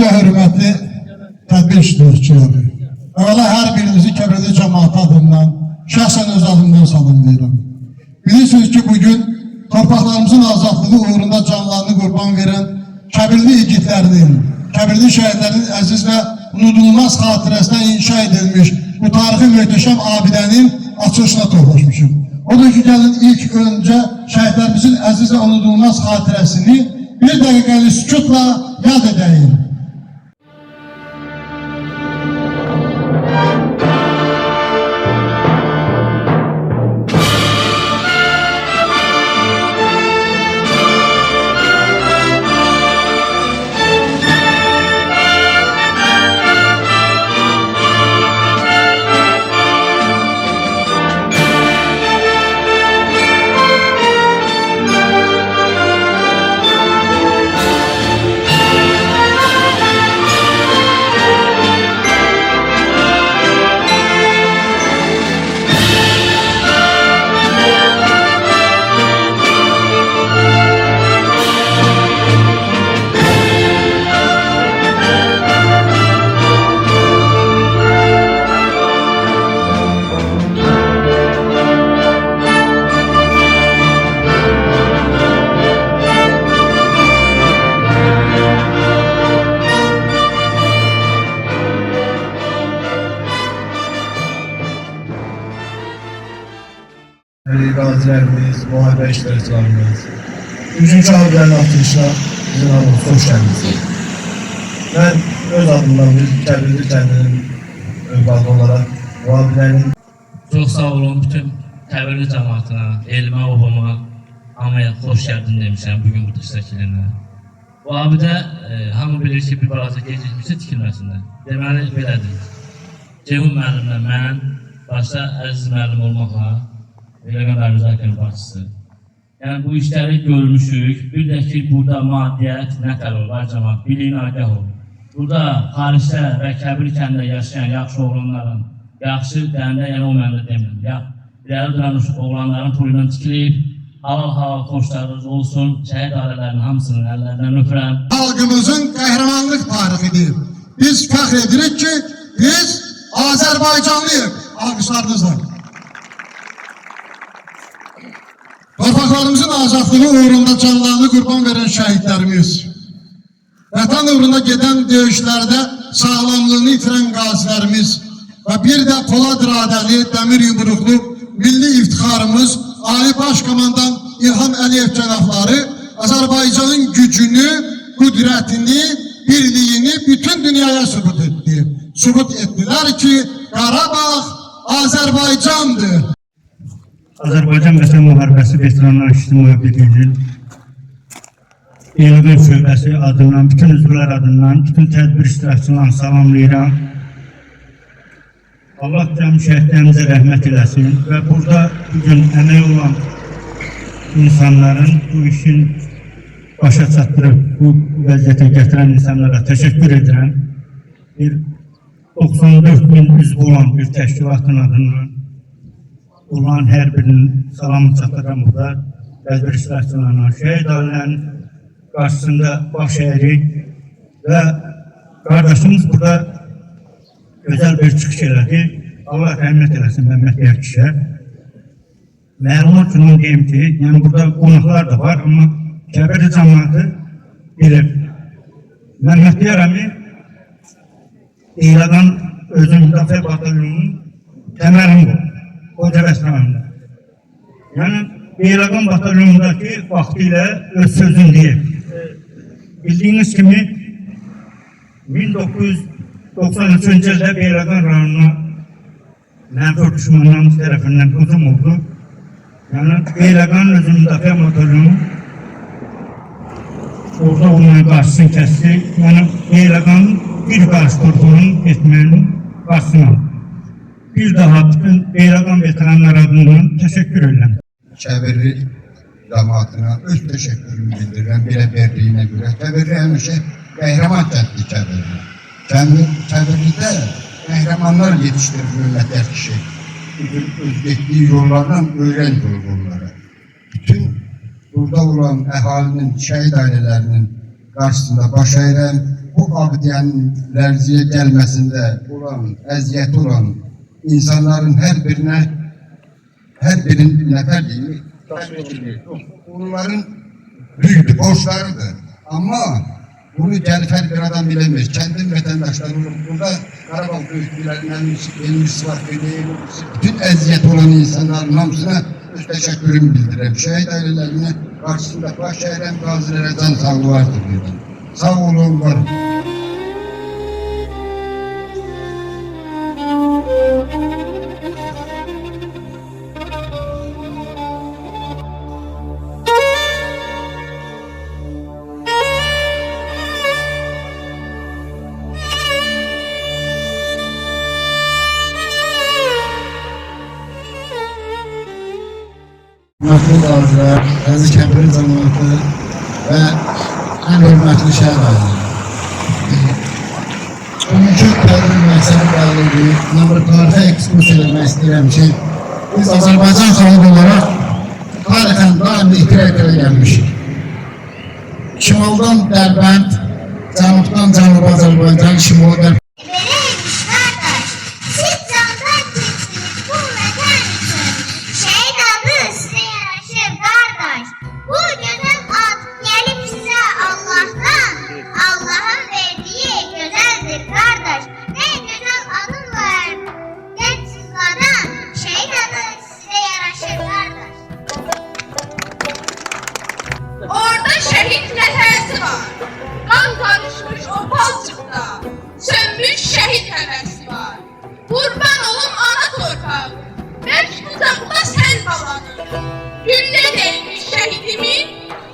Ve hürmetli tədbir iştirakçıları, evvela hər birinizi Kəbirli cəmaatı adından, şəxsən öz adımdan salamlayıram. Bilirsiniz ki, bugün torpaqlarımızın azadlığı uğrunda canlarını qurban verən Kəbirli igidlərinin, Kəbirli şəhidlərinin əziz və unudulmaz xatirəsinə inşa edilmiş bu tarixi möhtəşəm abidənin açılışına toplaşmışım. Odur ki, gəlin ilk öncə şəhidlərimizin əziz və unudulmaz xatirəsini bir dəqiqəli sükutla yad edəyim. Gazilerimiz, muharebe iştirakçılarımız, 3. abilerin açılışına bizim adımız hoş geldiniz. Ben öz adımdan bir Kəbirli kəndinin övladı olarak bu abilerin... Çok sağ olun bütün Kəbirli cəmaatına, elmə, obama, hamıya xoş gəldin demişəm bugün bu iştirakçılarına. Bu abidə hamı bilir ki, bir balaca gecikmişdir tikilməsində. Deməli belədir. Ceyhun müəllimlə mən, başta Əziz müəllim olmaqla, Rəqəmlər Müzakirənin başçısı. Yəni bu işləri görmüşük. Bir də ki, burada maddiyyət nə tər olur, cəmaat, biliyin agah olur. Burada xaricdə və Kəbir kəndində yaşayan yaxşı oğlanların, yaxşı dəndə, yəni o mənada demirəm. İləri duran oğlanların pulundan tikilib, halal xoşlarınız olsun, şəhid ailələrinin hamısının əllərindən öpürəm. Xalqımızın qəhrəmanlıq tarixidir. Biz fəxr edirik ki, biz Azərbaycanlıyıq. Alqışlarınızla. Torpaqlarımızın azadlığı uğrunda canlarını qurban verən şəhidlərimiz, vətən uğrunda gedən döyüşlərdə sağlamlığını itirən qazilərimiz və bir də Polad iradəli, dəmir yumruqlu milli iftixarımız Ali Başkomandan İlham Əliyev cənabları Azərbaycanın gücünü, qüdrətini, birliyini bütün dünyaya sübut etdi. Sübut etdilər ki, Qarabağ Azərbaycandır. Azərbaycan Vətən Müharibəsi Veteranlar İctimai Birliyinin İlğın Şöbəsi adından, bütün üzvlər adından, bütün tədbir iştirakçılarını salamlayıram. Allah cəmi şəhidlərimizə rəhmət eləsin və burada bugün əmək olan insanların bu işin başa çatdırıb bu vəziyyətə gətirən insanlara təşəkkür edirəm. 94.000 üzvü olan bir təşkilatın adından olan hər birinin salamı çatdıram burada tədbir iştirakçılarına. Şəhid ailələrinin qarşısında baş əyirik və qardaşımız burada gözəl bir çıxış elədi. Allah rəhmət eləsin Məhəmməd Bəyər kişiyə. Məlumat üçün deyim ki, yəni burada qonaqlar da var, amma Kəbirli cəmaatı bilir. Məhəmməd Bəyər əmi İladan özün müdafiə batalyonunun təməlini qoydu. Qoca Vəsrəmanında. Yəni, İladan batalyonundakı vaxtilə öz sözün deyib. Bildiyiniz kimi 1993-cü ildə Beyləqan rayonuna mənfur düşmanlarımız tərəfindən hücum oldu. Yəni, Beyləqanın özü müdafiə batalyonu orada onların qarşısını kəsdi. Yəni Beyləqan bir qarşı qurbanın etmənin qarşısını aldı. Bir daha bütün Beyləqan veteranlar adından təşəkkür edirəm. Kəbirli cəmaatına öz təşəkkürümü bildirirəm belə verdiyinə görə. Kəbirli həmişə qəhrəman kəndli Kəbirli. Kəbirlidə qəhrəmanlar yetişdirir hürmətlər kişi. Bütün öz getdiyi yollardan öyrən yollara. Bütün burada olan əhalinin, şəhid ailələrinin qarşısında baş əyirəm. Bu abidənin lərziyə gəlməsində olan, əziyyəti olan insanların hər birinin nəfər deyil, onların büyüdü, borçlarıdır. Ama bunu gelip her bir adam bilemez. Kendim vatandaşları burada Karabağ büyüklerinin elimiz var, bütün eziyet olan insanların hamısına öz teşekkürümü bildirəm. Şehit ailelerine karşısında baş eğren gazilere can sağlığı vardır. Sağ olun, var. Hörmətli qazilər, əziz Kəbir cəmaatı və ən hörmətli şəhər ailələri. Bugünkü tədbir məqsədi bəllidir. Mən bir tarixə ekskursiya etmək istəyirəm ki, biz Azərbaycan xalqı olaraq tarixən daimi itiraf gəlmişik. Şimaldan Dərbənd, cənubdan Cənubi Azərbaycan, şimal Dərbənd. Orada şehit lehesi var. Kan karışmış o palçıkta. Sönmüş şehit hevesi var. Kurban olum ana torpağı. Belki uzakta sen babanın. Gülle değmiş şehidimin.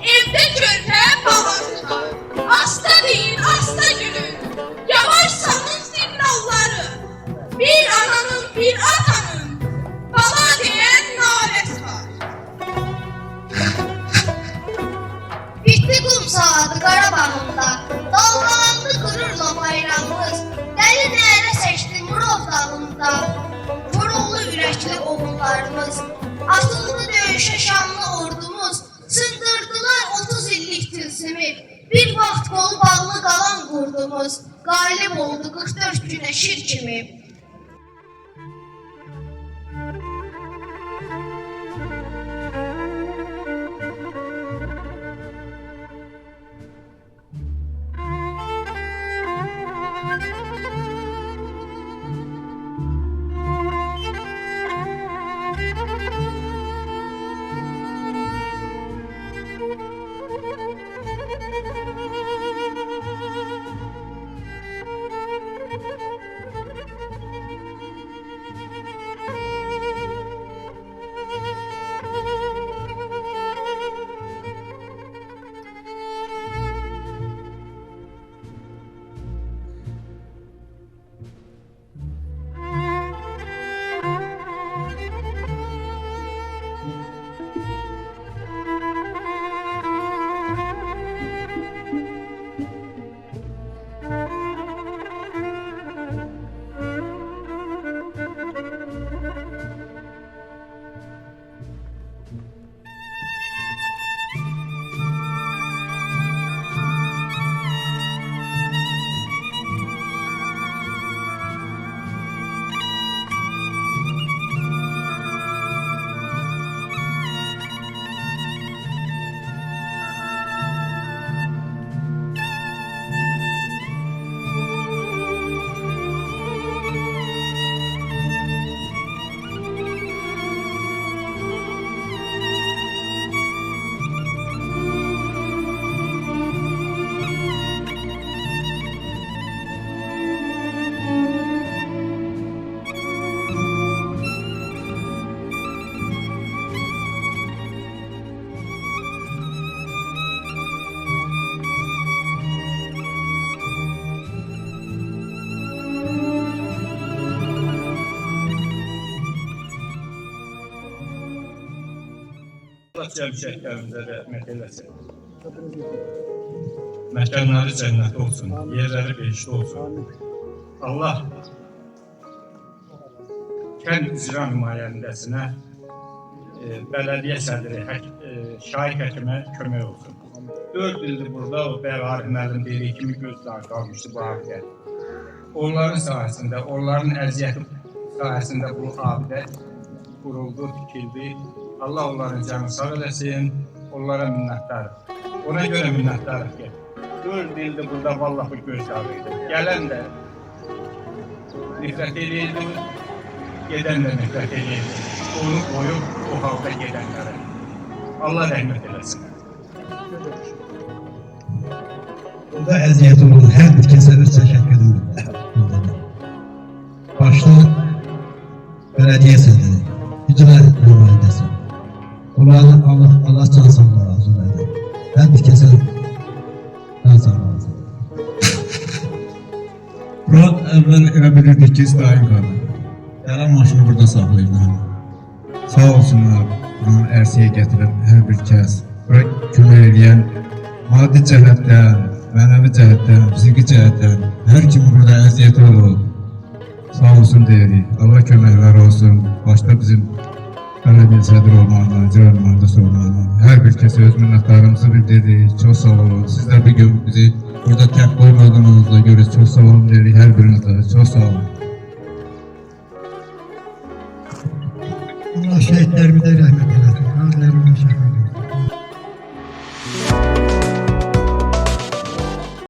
Evde körpe balası var. Hasta değil hasta gülün. Yavaş salın signalları. Bir ananın bir atanın. Bala diyen naresi var. Bitti kumsaladı Qarabağımda, dalgalandı gururla bayrağımız. Dəli nərə seçdi Murov dağında, vuruldu ürəkli oğullarımız. Atıldı döyüşə şanlı ordumuz, sındırdılar 30 illik tilsimi. Bir vaxt qolu bağlı qalan qurdumuz, qalib oldu 44 günə şir kimi. cəmi şəhidlərimizə rəhmət eləsin. Məkanları cənnət olsun, yerləri behişt olsun. Allah kənd icra nümayəndəsinə, bələdiyyə sədri, Şahik həkimə kömək olsun. 4 ildir burada o Bəğari müəllim dediyi kimi gözlər qalmışdı bu abidə. Onların sayəsində, onların əziyyəti sayəsində bu abidə quruldu, tikildi. Allah onların canını sağ eləsin, onlara minnətdarıq. Ona görə minnətdarıq ki, 4 ildir burada vallahi gözləriydi. Gələn də nifrət edirdi, gedən də nifrət edirdi. Onu qoyub o halda gedənlərə. Allah rəhmət eləsin. Burada əziyyət olan hər bir kəsə öz təşəkkürüm. Başda bələdiyyə sədri, icra nümayəndəsi. Onların Allah can sağlığı arzu edir. Hər bir kəsə can sağlığı arzu edir. Murat əvvəl elə bilirdik ki, İsrail qalır. Yalan maşını burada saxlayırdı. Sağ olsunlar, bunu ərsəyə gətirən hər bir kəs. Bura kömək edən, maddi cəhətdən, mənəvi cəhətdən, fiziki cəhətdən, hər kim burada əziyyət olub, sağ olsun deyirik. Allah köməkləri olsun. Başta bizim bələdiyyə sədri olmağına, icra nümayəndəsi olmağına, hər bir kəsə öz minnətdarımızı bildiririk. Çox sağ olun. Siz də bir gün bizi burada tək qoymadığınızda görə çox sağ olun deyirik hər birinizə. Çox sağ olun. Allah şəhidlərimizə rəhmət eləsin. Qazilərimizə şəfaət eləsin.